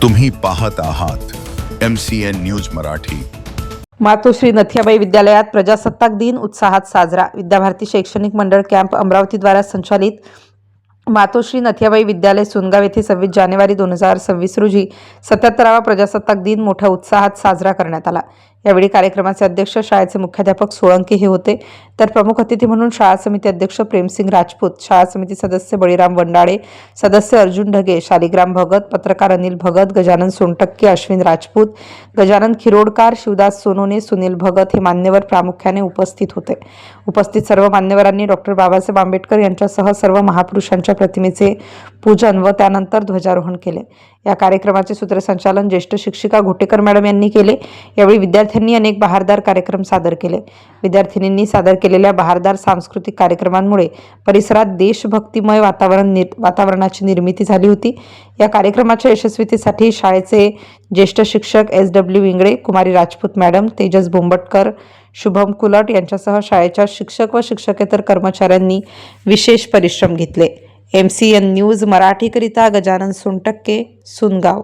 तुम्ही पाहत आहात MCN न्यूज मराठी। मातोश्री नथियाबाई विद्यालयात प्रजासत्ताक दिन उत्साहात साजरा। विद्याभारती शैक्षणिक मंडळ कॅम्प अमरावती द्वारा संचालित मातोश्री नथियाबाई विद्यालय सुनगाव येथे 26 जानेवारी 2026 रोजी 77वा प्रजासत्ताक दिन मोठ्या उत्साहात साजरा करण्यात आला। यावेळी कार्यक्रमाचे अध्यक्ष शाळेचे मुख्याध्यापक सोळंके हे होते, तर प्रमुख अतिथी म्हणून शाळा समिती अध्यक्ष प्रेमसिंग राजपूत, शाळा समिती सदस्य बळीराम वंडाळे, सदस्य अर्जुन ढगे, शालिग्राम भगत, पत्रकार अनिल भगत, गजानन सोनटक्के, अश्विन राजपूत, गजानन खिरोडकार, शिवदास सोनोने, सुनील भगत हे मान्यवर प्रामुख्याने उपस्थित होते। उपस्थित सर्व मान्यवरांनी डॉक्टर बाबासाहेब आंबेडकर यांच्यासह सर्व महापुरुषांच्या प्रतिमेचे पूजन व त्यानंतर ध्वजारोहण केले। या कार्यक्रमाचे सूत्रसंचालन ज्येष्ठ शिक्षिका घोटेकर मॅडम यांनी केले। यावेळी विद्यार्थ्यांनी अनेक बहारदार कार्यक्रम सादर केले। विद्यार्थिनींनी सादर केलेल्या बहारदार सांस्कृतिक कार्यक्रमांमुळे परिसरात देशभक्तिमय वातावरणाची निर्मिती झाली होती। या कार्यक्रमाच्या यशस्वीतेसाठी शाळेचे ज्येष्ठ शिक्षक SW इंगळे, कुमारी राजपूत मॅडम, तेजस बोंबटकर, शुभम कुलट यांच्यासह शाळेच्या शिक्षक व शिक्षकेतर कर्मचाऱ्यांनी विशेष परिश्रम घेतले। MCN न्यूज मराठीकरिता गजानन सोनटक्के, सुनगाव।